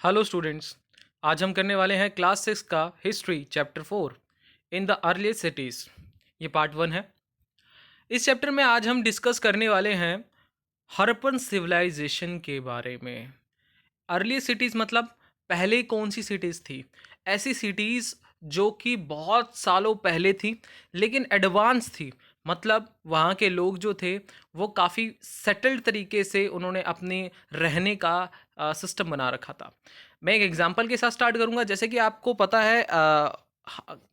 Hello students. आज हम करने वाले हैं क्लास 6 का history chapter 4 in the earliest cities. ये पार्ट 1 है। इस चैप्टर में आज हम डिस्कस करने वाले हैं हड़प्पन सिविलाइजेशन के बारे में। अर्ली सिटीज़ मतलब पहले कौन सी सिटीज़ थी? ऐसी सिटीज़ जो कि बहुत सालों पहले थी लेकिन एडवांस थी। मतलब वहाँ के लोग जो थे वो काफ़ी सेटल्ड तरीके से उन्होंने अपने रहने का सिस्टम बना रखा था। मैं एक एग्जांपल के साथ स्टार्ट करूँगा। जैसे कि आपको पता है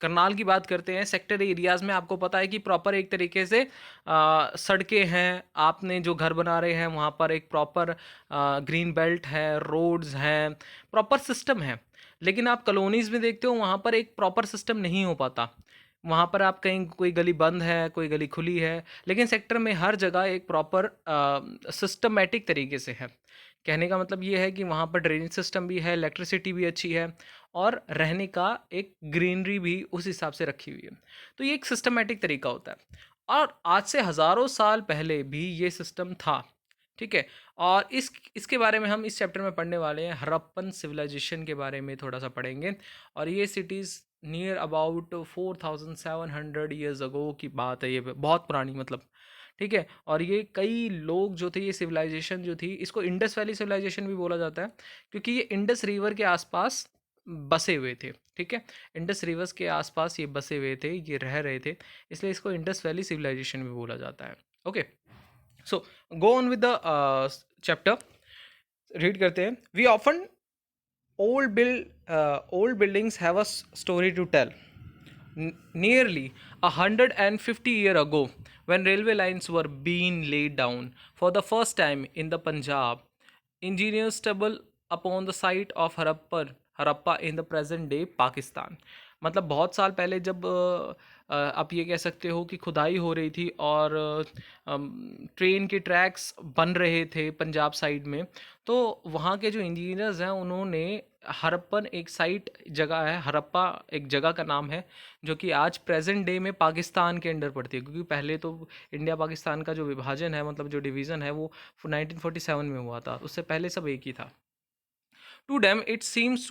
करनाल की बात करते हैं, सेक्टर एरियाज़ में आपको पता है कि प्रॉपर एक तरीके से सड़कें हैं। आपने जो घर बना रहे हैं वहाँ पर एक प्रॉपर ग्रीन बेल्ट है, रोड्स हैं, प्रॉपर सिस्टम है। लेकिन आप कॉलोनीज़ में देखते हो वहाँ पर एक प्रॉपर सिस्टम नहीं हो पाता। वहाँ पर आप कहीं कोई गली बंद है, कोई गली खुली है, लेकिन सेक्टर में हर जगह एक प्रॉपर सिस्टमैटिक तरीके से है। कहने का मतलब ये है कि वहाँ पर ड्रेनेज सिस्टम भी है, इलेक्ट्रिसिटी भी अच्छी है और रहने का एक ग्रीनरी भी उस हिसाब से रखी हुई है। तो ये एक सिस्टमैटिक तरीका होता है और आज से हज़ारों साल पहले भी ये सिस्टम था। ठीक है। और इसके बारे में हम इस चैप्टर में पढ़ने वाले हैं। हड़प्पन सिविलाइजेशन के बारे में थोड़ा सा पढ़ेंगे और ये cities near about 4700 years ago की बात है। ये बहुत पुरानी मतलब। ठीक है। और ये कई लोग जो थे, ये सिविलाइजेशन जो थी, इसको इंडस वैली सिविलाइजेशन भी बोला जाता है क्योंकि ये इंडस रिवर के आसपास बसे हुए थे। ठीक है। इंडस रिवर्स के आसपास ये बसे हुए थे, ये रह रहे थे, इसलिए इसको इंडस वैली सिविलाइजेशन भी बोला जाता है। Okay. So go on with the chapter. Read करते हैं। We often old buildings have a story to tell. Nearly 150 years ago, when railway lines were being laid down for the first time in the Punjab, engineers stumbled upon the site of Harappa in the present day Pakistan. मतलब बहुत साल पहले जब आप ये कह सकते हो कि खुदाई हो रही थी और ट्रेन के ट्रैक्स बन रहे थे पंजाब साइड में, तो वहाँ के जो इंजीनियर्स हैं उन्होंने हड़प्पन, एक साइट जगह है हड़प्पा, एक जगह का नाम है जो कि आज प्रेजेंट डे में पाकिस्तान के अंडर पड़ती है। क्योंकि पहले तो इंडिया पाकिस्तान का जो विभाजन है, मतलब जो डिवीज़न है, वो 1947 में हुआ था। उससे पहले सब एक ही था। To them, it seems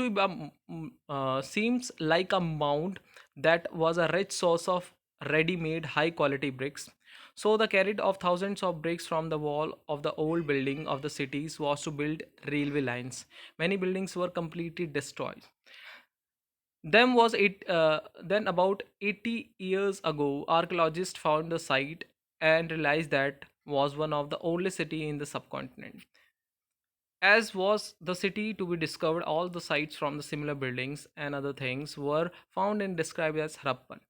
like a mound that was a rich source of ready-made high-quality bricks. So the carried of thousands of bricks from the wall of the old building of the cities was to build railway lines. Many buildings were completely destroyed. Then about 80 years ago, archaeologists found the site and realized that was one of the oldest city in the subcontinent. As was the city to be discovered, all the sites from the similar buildings and other things were found and described as Harappan.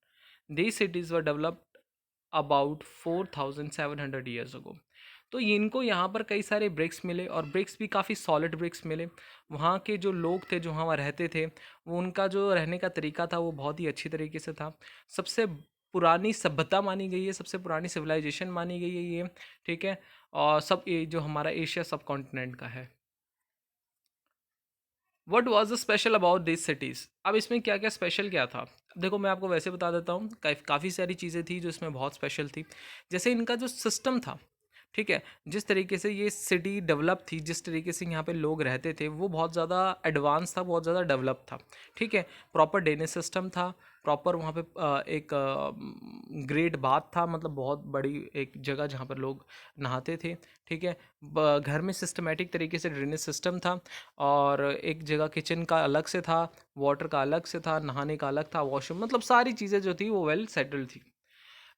These cities were developed about 4700 years ago. तो इनको यहाँ पर कई सारे BRICS मिले और BRICS भी काफ़ी सॉलिड ब्रिक्स मिले। वहाँ के जो लोग थे, जो वहाँ रहते थे, वो उनका जो रहने का तरीका था वो बहुत ही अच्छी तरीके से था। सबसे पुरानी सभ्यता मानी गई है, सबसे पुरानी सिविलाइजेशन मानी गई है ये। ठीक है। और सब ये जो हमारा एशिया सब कॉन्टिनेंट का है। What was the special about this cities? अब इसमें क्या क्या स्पेशल क्या था? देखो, मैं आपको वैसे बता देता हूँ। काफ़ी सारी चीज़ें थी जो इसमें बहुत स्पेशल थी। जैसे इनका जो सिस्टम था, ठीक है, जिस तरीके से ये सिटी डेवलप थी, जिस तरीके से यहाँ पे लोग रहते थे, वो बहुत ज़्यादा एडवांस था, बहुत ज़्यादा डेवलप था। ठीक है। प्रॉपर ड्रेनेज सिस्टम था, प्रॉपर वहाँ पे एक ग्रेट बाथ था, मतलब बहुत बड़ी एक जगह जहाँ पर लोग नहाते थे। ठीक है। घर में सिस्टमेटिक तरीके से ड्रेनेज सिस्टम था और एक जगह किचन का अलग से था, वाटर का अलग से था, नहाने का अलग था, वॉशरूम, मतलब सारी चीज़ें जो थी वो वेल सेटल्ड थी।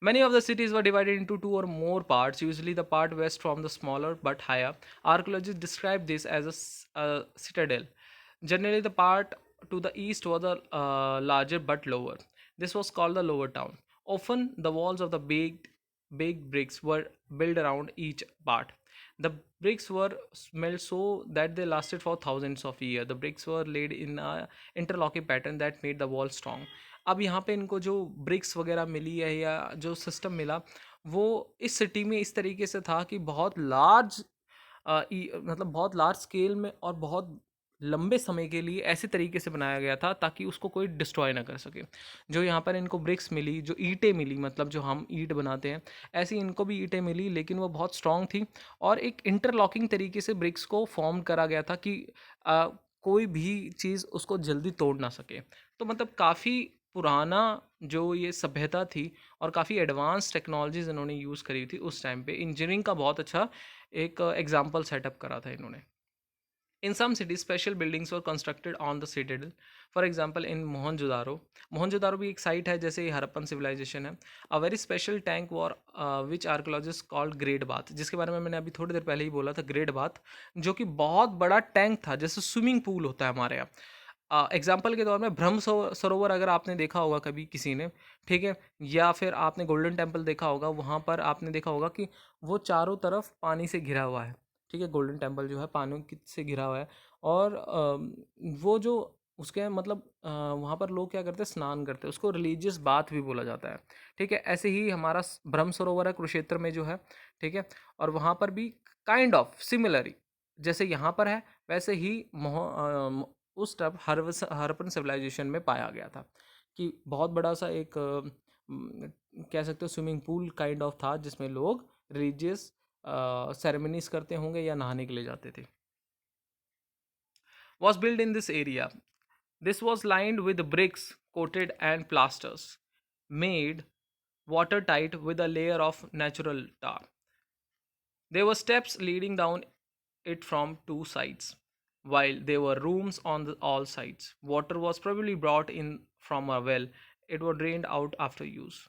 Many of the cities were divided into two or more parts, usually the part west from the smaller but higher. Archaeologists describe this as a citadel. Generally, the part to the east was the larger but lower. This was called the lower town. Often, the walls of the baked bricks were built around each part. The bricks were smelled so that they lasted for thousands of years. The bricks were laid in a interlocking pattern that made the wall strong. अब यहाँ पे इनको जो BRICS वगैरह मिली है या जो system मिला, वो इस सिटी में इस तरीके से था कि बहुत लार्ज मतलब बहुत लार्ज स्केल में और बहुत लंबे समय के लिए ऐसे तरीके से बनाया गया था ताकि उसको कोई डिस्ट्रॉय ना कर सके। जो यहाँ पर इनको ब्रिक्स मिली, जो ईंटें मिली, मतलब जो हम ईंट बनाते हैं, ऐसी इनको भी ईंटें मिली, लेकिन वो बहुत स्ट्रॉन्ग थी और एक इंटरलॉकिंग तरीके से ब्रिक्स को फॉर्म करा गया था कि कोई भी चीज़ उसको जल्दी तोड़ ना सके। तो मतलब काफ़ी पुराना जो ये सभ्यता थी और काफ़ी एडवांस टेक्नोलॉजीज़ इन्होंने यूज़ करी थी उस टाइम पे। इंजीनियरिंग का बहुत अच्छा एक एग्ज़ाम्पल सेटअप करा था इन्होंने। In some cities, special buildings were constructed on the citadel. For example, in Mohenjo-daro, Mohenjo-daro भी एक साइट है जैसे हड़प्पन सिविलाइजेशन है. A very special tank war which archaeologists called Great Bath, जिसके बारे में मैंने अभी थोड़ी देर पहले ही बोला था, ग्रेट बाथ, जो कि बहुत बड़ा टैंक था जैसे स्विमिंग पूल होता है हमारे यहाँ. एग्जाम्पल के तौर में ब्रह्म सरोवर अगर आपने देखा होगा कभी किसी ने, ठीक है, या फिर आपने गोल्डन टेम्पल देखा होगा, वहाँ पर आपने देखा होगा कि वो चारों तरफ पानी से घिरा हुआ है. ठीक है, गोल्डन टेम्पल जो है पानी से घिरा हुआ है. और वो जो उसके मतलब वहाँ पर लोग क्या करते हैं, स्नान करते हैं, उसको रिलीजियस बाथ भी बोला जाता है. ठीक है, ऐसे ही हमारा ब्रह्म सरोवर है कुरुक्षेत्र में जो है. ठीक है, और वहाँ पर भी काइंड ऑफ सिमिलरी जैसे यहाँ पर है वैसे ही उस टाइम हरप्पन सिविलाइजेशन में पाया गया था कि बहुत बड़ा सा एक कह सकते हो स्विमिंग पूल काइंड ऑफ था जिसमें लोग रिलीजियस सेरेमनीज करते होंगे या नहाने के लिए जाते थे. Was built in this area. This was lined with bricks coated and plasters, made watertight with a layer of natural tar. There were steps leading down it from two sides, while there were rooms on all sides. Water was probably brought in from a well. It was drained out after use.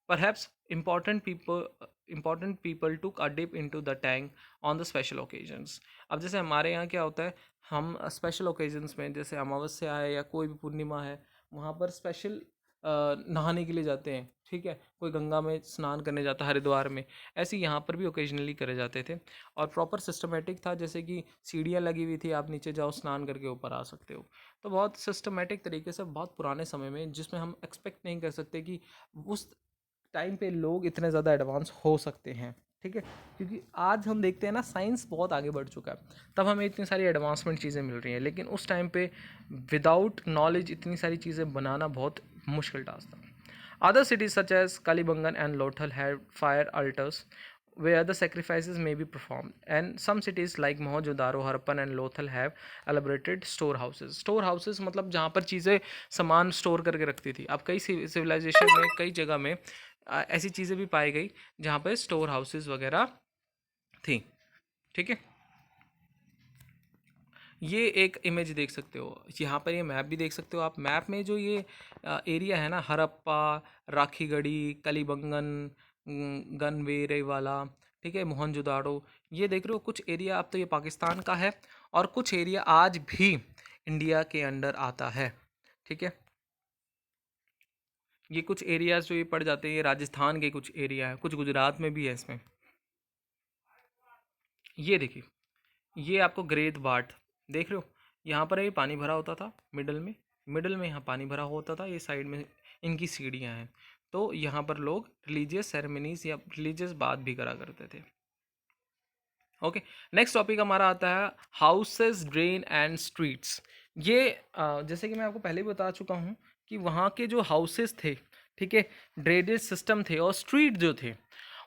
Perhaps important people took a dip into the tank on the special occasions. अब जैसे हमारे यहाँ क्या होता है, हम special occasions में जैसे अमावस्या है या कोई भी पूर्णिमा है, वहाँ पर स्पेशल नहाने के लिए जाते हैं. ठीक है, कोई गंगा में स्नान करने जाता है हरिद्वार में. ऐसे यहाँ पर भी ओकेजनली करे जाते थे और प्रॉपर सिस्टमेटिक था, जैसे कि सीढ़ियाँ लगी हुई थी, आप नीचे जाओ स्नान करके ऊपर आ सकते हो. तो बहुत सिस्टमेटिक तरीके से बहुत पुराने समय में, जिसमें हम एक्सपेक्ट नहीं कर सकते कि उस टाइम पे लोग इतने ज़्यादा एडवांस हो सकते हैं. ठीक है, क्योंकि आज हम देखते हैं ना साइंस बहुत आगे बढ़ चुका है, तब हमें इतनी सारी एडवांसमेंट चीज़ें मिल रही हैं, लेकिन उस टाइम पे विदाउट नॉलेज इतनी सारी चीज़ें बनाना बहुत मुश्किल टास्क था. Other cities such as Kalibangan and Lothal had fire altars where the sacrifices may be performed. And some cities like Mohenjo-daro, Harappan and Lothal have elaborated storehouses. Storehouses मतलब जहाँ पर चीज़ें सामान स्टोर करके रखती थी. अब कई सिविलाइजेशन में कई जगह में ऐसी चीज़ें भी पाई गई जहाँ पर स्टोर हाउसेज वगैरह थी. ठीक है, ये एक इमेज देख सकते हो, यहाँ पर ये मैप भी देख सकते हो आप. मैप में जो ये एरिया है ना, हरप्पा, राखीगढ़ी, कलीबंगन, गनवेरे वाला, ठीक है, मोहनजोदाड़ो, ये देख रहे हो कुछ एरिया. अब तो ये पाकिस्तान का है और कुछ एरिया आज भी इंडिया के अंडर आता है. ठीक है, ये कुछ एरियाज जो ये पड़ जाते हैं, ये राजस्थान के कुछ एरिया है, कुछ गुजरात में भी है इसमें. ये देखिए, ये आपको ग्रेट बाट देख रहे हो, यहाँ पर ये पानी भरा होता था मिडल में यहाँ पानी भरा होता था, ये साइड में इनकी सीढ़ियाँ हैं. तो यहाँ पर लोग रिलीजियस सेरेमनीज या रिलीजियस बात भी करा करते थे. ओके, नेक्स्ट टॉपिक हमारा आता है हाउसेस, ड्रेन एंड स्ट्रीट्स. ये जैसे कि मैं आपको पहले ही बता चुका हूँ कि वहाँ के जो हाउसेस थे, ठीक है, ड्रेनेज सिस्टम थे और स्ट्रीट जो थे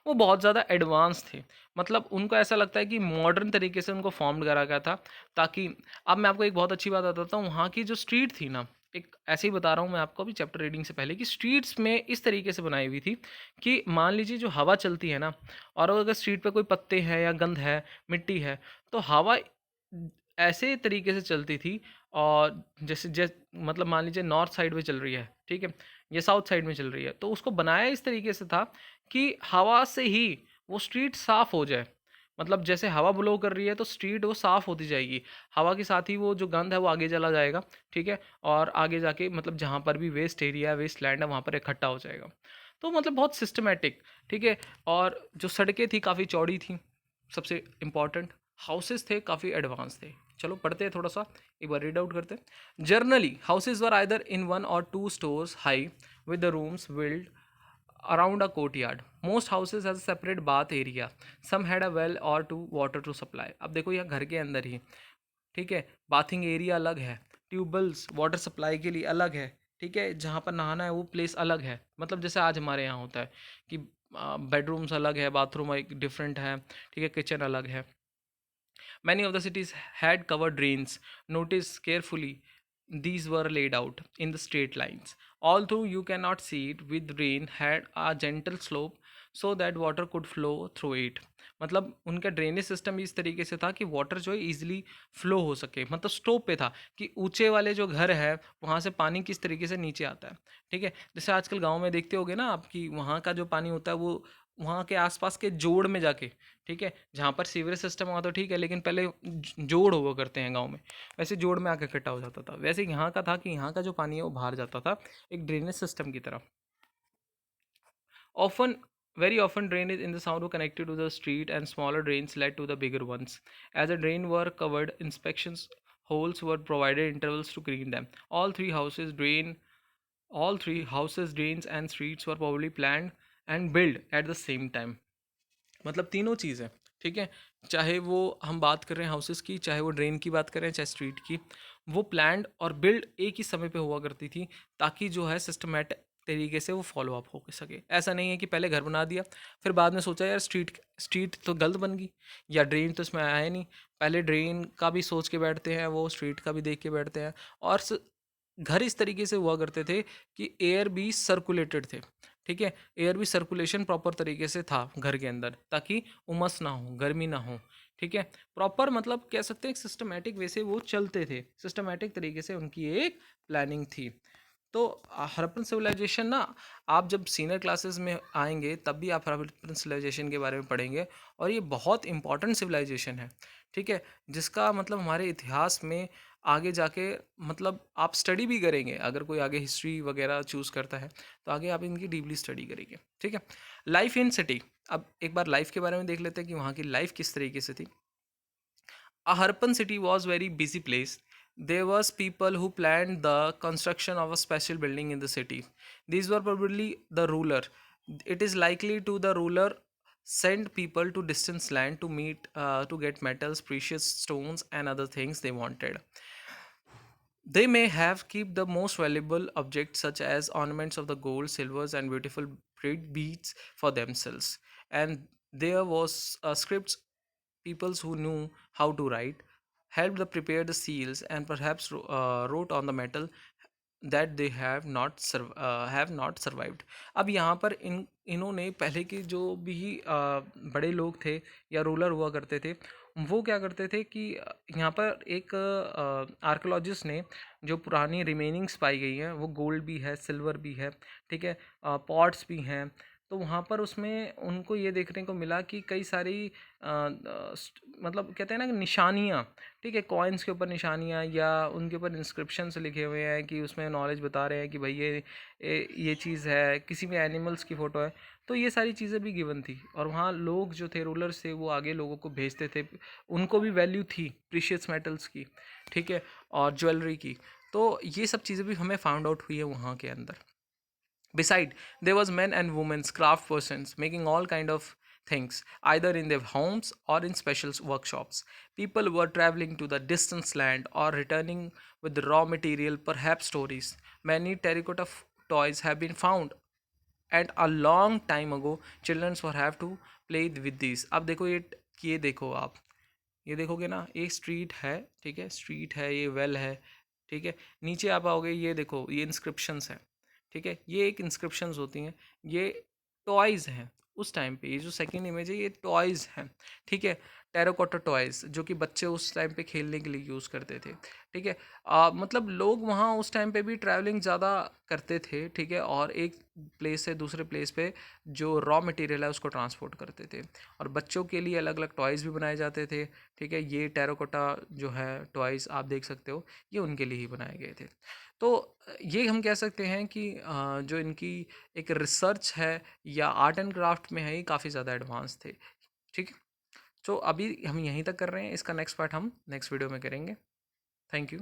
वो बहुत ज़्यादा एडवांस थे. मतलब उनको ऐसा लगता है कि मॉडर्न तरीके से उनको फॉर्म करा गया था, ताकि अब मैं आपको एक बहुत अच्छी बात बताता हूँ. वहाँ की जो स्ट्रीट थी ना, एक ऐसे ही बता रहा हूँ मैं आपको अभी चैप्टर रीडिंग से पहले, कि स्ट्रीट्स में इस तरीके से बनाई हुई थी कि मान लीजिए जो हवा चलती है ना, और अगर स्ट्रीट पे कोई पत्ते हैं या गंध है, मिट्टी है, तो हवा ऐसे तरीके से चलती थी. और जैसे मतलब मान लीजिए नॉर्थ साइड में चल रही है, ठीक है, ये साउथ साइड में चल रही है, तो उसको बनाया इस तरीके से था कि हवा से ही वो स्ट्रीट साफ हो जाए. मतलब जैसे हवा ब्लो कर रही है तो स्ट्रीट वो साफ होती जाएगी, हवा के साथ ही वो जो गंद है वो आगे चला जाएगा. ठीक है, और आगे जाके मतलब जहाँ पर भी वेस्ट एरिया है, वेस्ट लैंड है, वहाँ पर इकट्ठा हो जाएगा. तो मतलब बहुत सिस्टमेटिक. ठीक है, और जो सड़कें थी काफ़ी चौड़ी थी. सबसे इम्पॉर्टेंट, हाउसेस थे काफ़ी एडवांस थे. चलो पढ़ते हैं थोड़ा सा, एक बार रीड आउट करते हैं. Generally houses were either in 1 or 2 stores high with the rooms built around a courtyard. Most houses has a separate bath area. Some had a well or two water to supply. अब देखो यहाँ घर के अंदर ही, ठीक है, bathing area अलग है, ट्यूबवेल्स वाटर सप्लाई के लिए अलग है. ठीक है, जहाँ पर नहाना है वो प्लेस अलग है. मतलब जैसे आज हमारे यहाँ होता है कि बेडरूम्स अलग है, बाथरूम एक डिफरेंट है, ठीक है, किचन अलग है. Many of the cities had covered drains. Notice carefully, these were laid out in the straight lines. Although you cannot see it, with rain had a gentle slope so that water could flow through it. मतलब उनका drainage system इस तरीके से था कि water जो है easily flow हो सके, मतलब स्टोप पे था कि ऊंचे वाले जो घर है वहाँ से पानी किस तरीके से नीचे आता है। ठीक है, जैसे आजकल गांव में देखते होगे ना आप कि वहाँ का जो पानी होता है वो वहाँ के आसपास के जोड़ में जाके, ठीक है, जहाँ पर सीवरेज सिस्टम हुआ तो ठीक है, लेकिन पहले जोड़ हुआ करते हैं गाँव में, वैसे जोड़ में आके इकट्ठा हो जाता था। वैसे यहाँ का था कि यहाँ का जो पानी है वो बाहर जाता था एक ड्रेनेज सिस्टम की तरह। Often, very often, drainage in the sound were connected to the street, and smaller drains led to the bigger ones. As the drain were covered, inspections holes were provided intervals to clean them. All three houses, drains, and streets were probably planned and built at the same time. मतलब तीनों चीज़ है, ठीक है, चाहे वो हम बात कर रहे हैं हाउसेस की, चाहे वो ड्रेन की बात करें, चाहे स्ट्रीट की, वो प्लान्ड और बिल्ड एक ही समय पे हुआ करती थी ताकि जो है सिस्टमेटिक तरीके से वो फॉलो अप हो सके। ऐसा नहीं है कि पहले घर बना दिया फिर बाद में सोचा यार स्ट्रीट स्ट्रीट तो गलत बन गई या ड्रेन तो इसमें आया नहीं, पहले ड्रेन का भी सोच के बैठते हैं, वो स्ट्रीट का भी देख के बैठते हैं। और घर इस तरीके से हुआ करते थे कि एयर भी सर्कुलेटेड थे, ठीक है, एयर भी सर्कुलेशन प्रॉपर तरीके से था घर के अंदर ताकि उमस ना हो, गर्मी ना हो, ठीक है, प्रॉपर मतलब कह सकते हैं सिस्टमेटिक वे से वो चलते थे, सिस्टमेटिक तरीके से उनकी एक प्लानिंग थी। तो हड़प्पन सिविलाइजेशन ना, आप जब सीनियर क्लासेस में आएंगे तब भी आप हड़प्पन सिविलाइजेशन के बारे में पढ़ेंगे, और ये बहुत इंपॉर्टेंट सिविलाइजेशन है, ठीक है, जिसका मतलब हमारे इतिहास में आगे जाके मतलब आप स्टडी भी करेंगे, अगर कोई आगे हिस्ट्री वगैरह चूज़ करता है तो आगे आप इनकी डीपली स्टडी करेंगे, ठीक है। लाइफ इन सिटी, अब एक बार लाइफ के बारे में देख लेते हैं कि वहाँ की लाइफ किस तरीके से थी। A Harappan city was very busy place. There was people who planned the construction of a special building in the city. These were probably the ruler. It is likely to the ruler send people to distant land to meet to get metals, precious stones, and other things they wanted. They may have kept the most valuable objects such as ornaments of the gold, silvers, and beautiful braid beads for themselves. And there was scripts, peoples who knew how to write, helped the prepare the seals, and perhaps wrote on the metal that they have not survived. अब यहाँ पर इन्होंने पहले के जो भी बड़े लोग थे या रूलर हुआ करते थे, वो क्या करते थे कि यहाँ पर एक आर्कोलॉजिस्ट ने जो पुरानी रिमेनिंग्स पाई गई हैं, वो गोल्ड भी है, सिल्वर भी है, ठीक है, पॉट्स भी हैं, तो वहाँ पर उसमें उनको ये देखने को मिला कि कई सारी मतलब कहते हैं ना कि निशानियाँ, ठीक है, कॉइन्स के ऊपर निशानियाँ या उनके ऊपर इंस्क्रिप्शंस लिखे हुए हैं कि उसमें नॉलेज बता रहे हैं कि भाई ये चीज़ है, किसी भी एनिमल्स की फ़ोटो है, तो ये सारी चीज़ें भी गिवन थी। और वहाँ लोग जो थे रूलर्स थे वो आगे लोगों को भेजते थे, उनको भी वैल्यू थी प्रीशियस मेटल्स की, ठीक है, और ज्वेलरी की। तो ये सब चीज़ें भी हमें फाउंड आउट हुई है वहाँ के अंदर। Beside, there was men and women, craft persons, making all kind of things, either in their homes or in special workshops. People were traveling to the distant land or returning with the raw material, perhaps stories. Many terracotta toys have been found, and a long time ago, children were have to play with these. अब देखो ये देखो आप, ये देखोगे ना, एक street है, ठीक है, स्ट्रीट है, ये वेल है, ठीक है, नीचे आप आओगे, ये देखो ये इंस्क्रिप्शंस हैं, ठीक है, ये एक इंस्क्रिप्शंस होती हैं, ये टॉयज़ हैं उस टाइम पे, ये जो सेकंड इमेज है ये टॉयज़ हैं, ठीक है, टेराकोटा टॉयज़ जो कि बच्चे उस टाइम पे खेलने के लिए यूज़ करते थे, ठीक है। मतलब लोग वहाँ उस टाइम पे भी ट्रैवलिंग ज़्यादा करते थे, ठीक है, और एक प्लेस से दूसरे प्लेस पे जो रॉ मटेरियल है उसको ट्रांसपोर्ट करते थे, और बच्चों के लिए अलग अलग टॉयज़ भी बनाए जाते थे, ठीक है, ये टेराकोटा जो है टॉयज़ आप देख सकते हो, ये उनके लिए ही बनाए गए थे। तो ये हम कह सकते हैं कि जो इनकी एक रिसर्च है या आर्ट एंड क्राफ्ट में है, ये काफ़ी ज़्यादा एडवांस थे, ठीक है। तो अभी हम यहीं तक कर रहे हैं, इसका नेक्स्ट पार्ट हम नेक्स्ट वीडियो में करेंगे। Thank you.